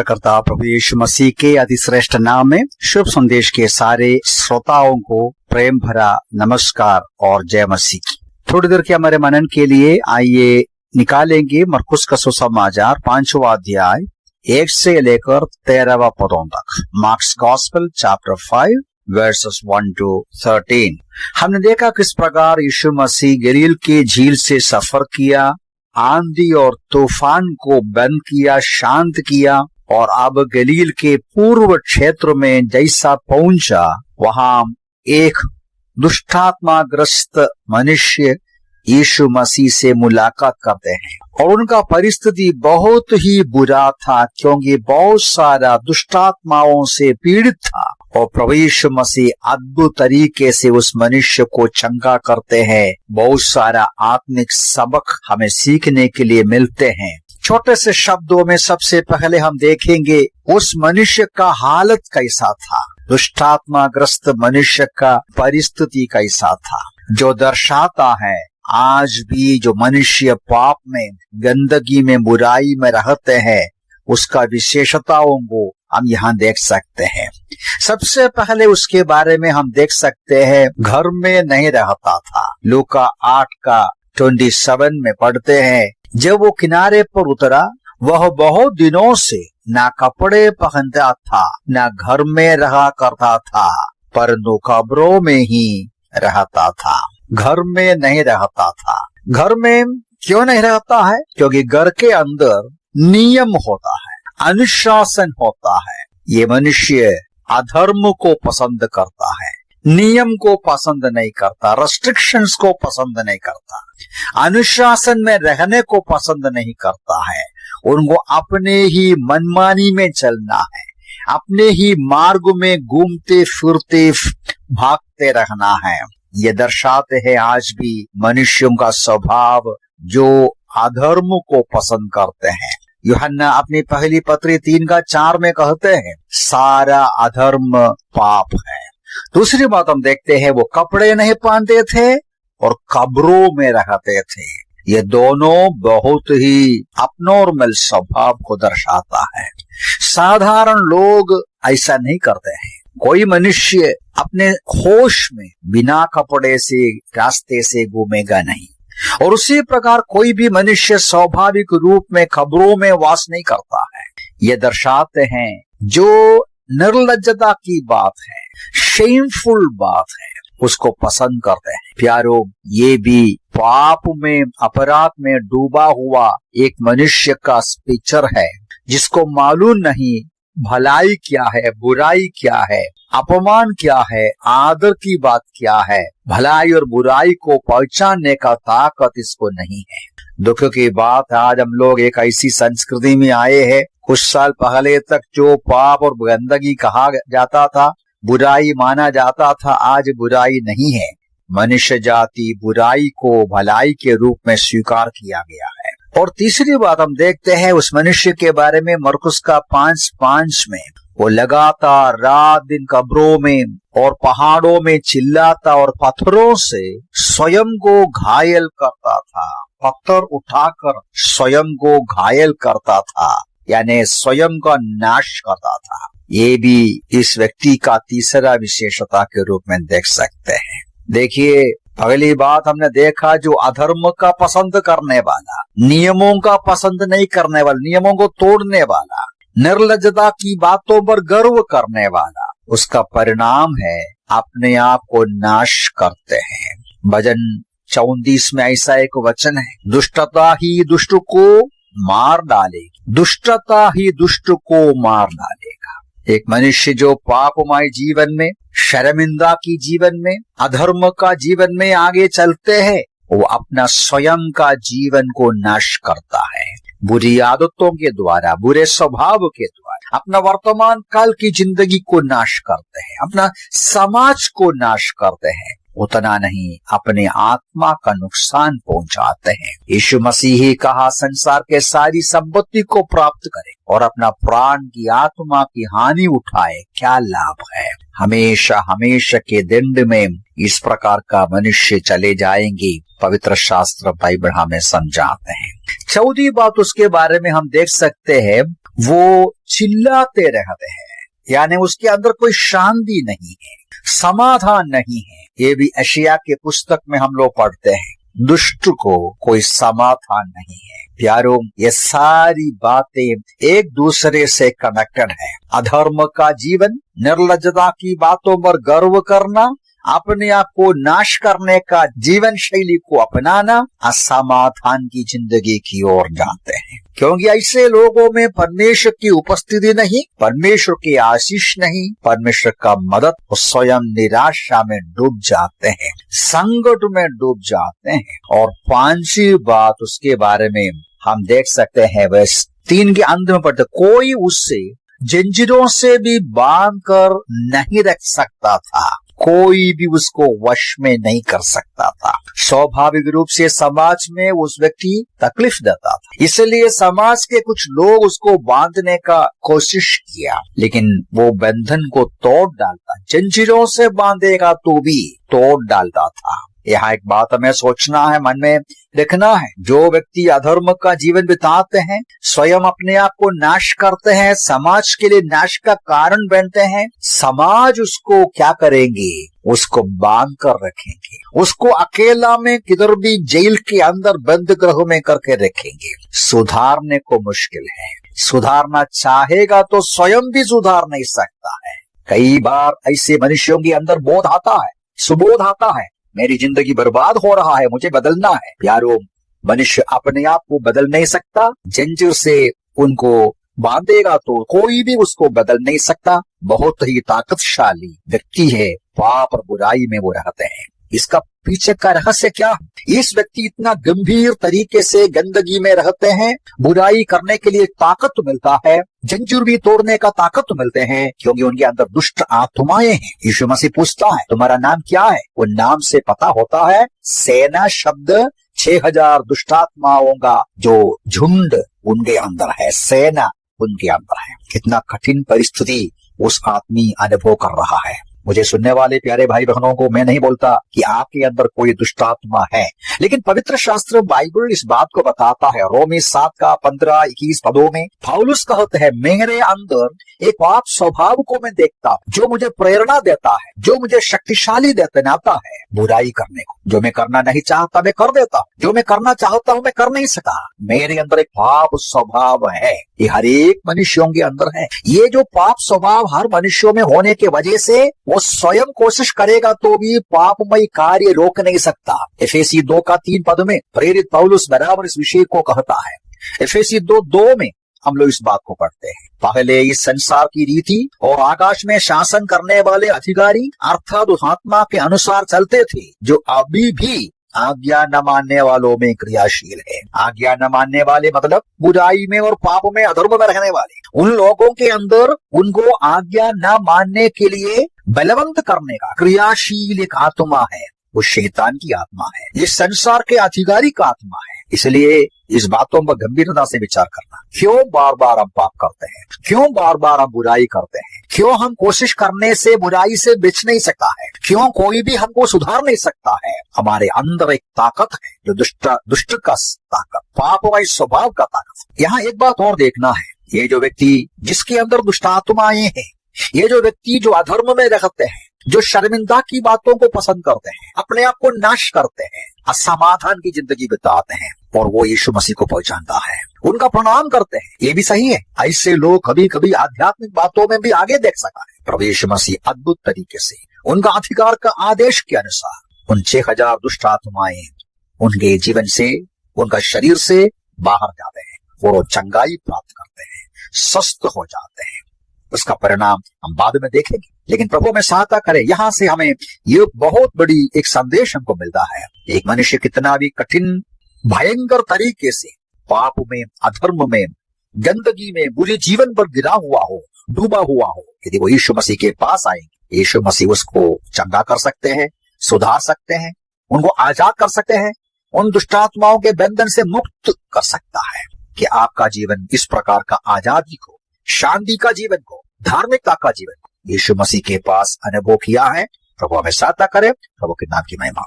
करता प्रभु यीशु मसीह के अति श्रेष्ठ नाम में शुभ संदेश के सारे श्रोताओं को प्रेम भरा नमस्कार और जय मसीह की। थोड़ी देर के हमारे मनन के लिए आइए निकालेंगे मरकुस का सुसमाचार 5वां अध्याय 1 से लेकर 13वां पदों तक। Marks gospel chapter 5 versus 1 to 13। हमने देखा किस प्रकार यीशु मसीह गलील के झील से सफर किया, आंधी और तूफान को बंद किया, शांत किया और अब गलील के पूर्व क्षेत्र में जैसा पहुंचा वहां एक दुष्टात्माग्रस्त मनुष्य यीशु मसीह से मुलाकात करते हैं और उनका परिस्थिति बहुत ही बुरा था क्योंकि बहुत सारा दुष्टात्माओं से पीड़ित था और प्रभु यीशु मसीह अद्भुत तरीके से उस मनुष्य को चंगा करते हैं। बहुत सारा आत्मिक सबक हमें सीखने के लिए मिलते हैं। छोटे से शब्दों में सबसे पहले हम देखेंगे उस मनुष्य का हालत कैसा था, दुष्टात्माग्रस्त मनुष्य का परिस्थिति कैसा था, जो दर्शाता है आज भी जो मनुष्य पाप में, गंदगी में, बुराई में रहते हैं उसका विशेषताओं को हम यहाँ देख सकते हैं। सबसे पहले उसके बारे में हम देख सकते हैं घर में नहीं रहता था। लूका 8:27 में पढ़ते हैं, जब वो किनारे पर उतरा वह बहुत दिनों से ना कपड़े पहनता था ना घर में रहा करता था परंतु कब्रों में ही रहता था। घर में नहीं रहता था। घर में क्यों नहीं रहता है? क्योंकि घर के अंदर नियम होता है, अनुशासन होता है। ये मनुष्य अधर्म को पसंद करता है, नियम को पसंद नहीं करता, रेस्ट्रिक्शंस को पसंद नहीं करता, अनुशासन में रहने को पसंद नहीं करता है। उनको अपने ही मनमानी में चलना है, अपने ही मार्ग में घूमते फिरते भागते रहना है। ये दर्शाते हैं आज भी मनुष्यों का स्वभाव जो अधर्म को पसंद करते हैं। यूहन्ना अपनी पहली पत्री 3:4 में कहते हैं सारा अधर्म पाप है। दूसरी बात हम देखते हैं वो कपड़े नहीं पहनते थे और कब्रों में रहते थे। ये दोनों बहुत ही अपनॉर्मल स्वभाव को दर्शाता है। साधारण लोग ऐसा नहीं करते हैं। कोई मनुष्य अपने होश में बिना कपड़े से रास्ते से घूमेगा नहीं और उसी प्रकार कोई भी मनुष्य स्वाभाविक रूप में कब्रों में वास नहीं करता है। ये दर्शाते हैं जो निर्लज्जता की बात है, शेमफुल बात है, उसको पसंद करते हैं। प्यारो, ये भी पाप में, अपराध में डूबा हुआ एक मनुष्य का पिक्चर है जिसको मालूम नहीं भलाई क्या है, बुराई क्या है, अपमान क्या है, आदर की बात क्या है। भलाई और बुराई को पहचानने का ताकत इसको नहीं है। दुख की बात, आज हम लोग एक ऐसी संस्कृति में आए हैं, कुछ साल पहले तक जो पाप और गंदगी कहा जाता था, बुराई माना जाता था, आज बुराई नहीं है। मनुष्य जाति बुराई को भलाई के रूप में स्वीकार किया गया है। और तीसरी बात हम देखते हैं उस मनुष्य के बारे में मरकुस का 5:5 में, वो लगातार रात दिन कब्रों में और पहाड़ों में चिल्लाता और पत्थरों से स्वयं को घायल करता था। पत्थर उठाकर स्वयं को घायल करता था, यानी स्वयं का नाश करता था। ये भी इस व्यक्ति का तीसरा विशेषता के रूप में देख सकते हैं। देखिए, अगली बात हमने देखा जो अधर्म का पसंद करने वाला, नियमों का पसंद नहीं करने वाला, नियमों को तोड़ने वाला, निर्लज्जता की बातों पर गर्व करने वाला, उसका परिणाम है अपने आप को नाश करते हैं। भजन 34 में ऐसा एक वचन है, दुष्टता ही दुष्ट को मार डालेगी, दुष्टता ही दुष्ट को मार डालेगा। एक मनुष्य जो पापमय जीवन में, शर्मिंदा की जीवन में, अधर्म का जीवन में आगे चलते हैं, वो अपना स्वयं का जीवन को नाश करता है। बुरी आदतों के द्वारा, बुरे स्वभाव के द्वारा अपना वर्तमान काल की जिंदगी को नाश करते हैं, अपना समाज को नाश करते हैं। उतना नहीं, अपने आत्मा का नुकसान पहुंचाते हैं। यीशु मसीह ही कहा संसार के सारी संपत्ति को प्राप्त करे और अपना प्राण की आत्मा की हानि उठाए, क्या लाभ है। हमेशा हमेशा के दंड में इस प्रकार का मनुष्य चले जाएंगे। पवित्र शास्त्र बाइबल हमें समझाते हैं। चौथी बात उसके बारे में हम देख सकते हैं, वो चिल्लाते रहते हैं, यानी उसके अंदर कोई शांति नहीं है, समाधान नहीं है। ये भी एशिया के पुस्तक में हम लोग पढ़ते हैं, दुष्ट को कोई समाधान नहीं है। प्यारों, ये सारी बातें एक दूसरे से कनेक्टेड है। अधर्म का जीवन, निर्लज्जता की बातों पर गर्व करना, अपने आप को नाश करने का जीवन शैली को अपनाना, असमाधान की जिंदगी की ओर जाते हैं। क्योंकि ऐसे लोगों में परमेश्वर की उपस्थिति नहीं, परमेश्वर की आशीष नहीं, परमेश्वर का मदद, वो स्वयं निराशा में डूब जाते हैं, संकट में डूब जाते हैं। और पांचवी बात उसके बारे में हम देख सकते हैं, वर्स 3 के अंत में पढ़ते, कोई उससे जंजीरों से भी बांध कर नहीं रख सकता था, कोई भी उसको वश में नहीं कर सकता था। स्वाभाविक रूप से समाज में उस व्यक्ति तकलीफ देता था, इसलिए समाज के कुछ लोग उसको बांधने का कोशिश किया, लेकिन वो बंधन को तोड़ डालता, जंजीरों से बांधेगा तो भी तोड़ डालता था। यहाँ एक बात हमें सोचना है, मन में रखना है, जो व्यक्ति अधर्म का जीवन बिताते हैं, स्वयं अपने आप को नाश करते हैं, समाज के लिए नाश का कारण बनते हैं, समाज उसको क्या करेंगे, उसको बांध कर रखेंगे, उसको अकेला में किधर भी जेल के अंदर बंद गृह में करके रखेंगे। सुधारने को मुश्किल है, सुधारना चाहेगा तो स्वयं भी सुधार नहीं सकता है। कई बार ऐसे मनुष्यों के अंदर बोध आता है, सुबोध आता है, मेरी जिंदगी बर्बाद हो रहा है, मुझे बदलना है। प्यारों, मनुष्य अपने आप को बदल नहीं सकता, जंजीर से उनको बांधेगा तो कोई भी उसको बदल नहीं सकता। बहुत ही ताकतशाली व्यक्ति है, पाप और बुराई में वो रहते हैं। इसका पीछे का रहस्य क्या? इस व्यक्ति इतना गंभीर तरीके से गंदगी में रहते हैं, बुराई करने के लिए ताकत मिलता है, जंजीर भी तोड़ने का ताकत मिलते हैं, क्योंकि उनके अंदर दुष्ट आत्माएं हैं। यीशु मसीह पूछता है, तुम्हारा नाम क्या है? वो नाम से पता होता है, सेना शब्द 6000 दुष्टात्माओं का जो झुंड उनके अंदर है, सेना उनके अंदर है। कितना कठिन परिस्थिति उस आदमी अनुभव कर रहा है। मुझे सुनने वाले प्यारे भाई बहनों को मैं नहीं बोलता कि आपके अंदर कोई दुष्टात्मा है, लेकिन पवित्र शास्त्र बाइबल इस बात को बताता है। रोमी 7 का 15-21 पदों में पौलुस कहते हैं, मेरे अंदर एक पाप स्वभाव को मैं देखता हूं, जो मुझे प्रेरणा देता है, जो मुझे शक्तिशाली बनाता है बुराई करने को। जो मैं करना नहीं चाहता मैं कर देता हूँ, जो मैं करना चाहता हूँ मैं कर नहीं सका। मेरे अंदर एक पाप स्वभाव है, ये हर एक मनुष्यों के अंदर है। ये जो पाप स्वभाव हर मनुष्यों में होने के वजह से वो स्वयं कोशिश करेगा तो भी पापमय कार्य रोक नहीं सकता। एफेसी 2 का 3 पद में प्रेरित पौलुस बराबर इस विषय को कहता है। एफेसी 2:2 में हम लोग इस बात को पढ़ते हैं, पहले इस संसार की रीति और आकाश में शासन करने वाले अधिकारी अर्थात उस आत्मा के अनुसार चलते थे, जो अभी भी आज्ञा न मानने वालों में क्रियाशील है। आज्ञा न मानने वाले मतलब बुराई में और पाप में, अधर्म में रहने वाले। उन लोगों के अंदर उनको आज्ञा न मानने के लिए बलवंत करने का क्रियाशील एक आत्मा है, वो शैतान की आत्मा है, ये संसार के अधिकारी का आत्मा है। इसलिए इस बातों पर गंभीरता से विचार करना, क्यों बार बार हम पाप करते हैं, क्यों बार बार हम बुराई करते हैं, क्यों हम कोशिश करने से बुराई से बच नहीं सकता है, क्यों कोई भी हमको सुधार नहीं सकता है। हमारे अंदर एक ताकत है जो दुष्ट का ताकत, पापमय स्वभाव का ताकत। यहाँ एक बात और देखना है, ये जो व्यक्ति जिसके अंदर दुष्ट आत्माएं हैं, ये जो व्यक्ति जो अधर्म में रहते हैं, जो शर्मिंदा की बातों को पसंद करते हैं, अपने आप को नाश करते हैं, असमाधान की जिंदगी बिताते हैं, और वो यीशु मसीह को पहचानता है, उनका प्रणाम करते हैं, ये भी सही है। ऐसे लोग कभी कभी आध्यात्मिक बातों में भी आगे देख सका है। प्रभु यीशु मसीह अद्भुत तरीके से उनका अधिकार का आदेश के अनुसार उन 6000 दुष्ट आत्माएं उनके जीवन से, उनका शरीर से बाहर जाते हैं, वो चंगाई प्राप्त करते हैं, स्वस्थ हो जाते हैं। उसका परिणाम हम बाद में देखेंगे, लेकिन प्रभु में सहायता करे। यहाँ से हमें ये बहुत बड़ी एक संदेश हमको मिलता है। एक मनुष्य कितना भी कठिन भयंकर तरीके से पाप में, अधर्म में, गंदगी में, बुरे जीवन पर गिरा हुआ हो, डूबा हुआ हो, यदि वो यीशु मसीह के पास आएंगे, यीशु मसीह उसको चंगा कर सकते हैं, सुधार सकते हैं, उनको आजाद कर सकते हैं, उन दुष्टात्माओं के बंधन से मुक्त कर सकता है कि आपका जीवन इस प्रकार का आजादी को, शांति का जीवन को, धार्मिकता का जीवन को यीशु मसीह के पास अनुभव किया है। प्रभु हमें सहायता करे। प्रभु के नाम की महिमा।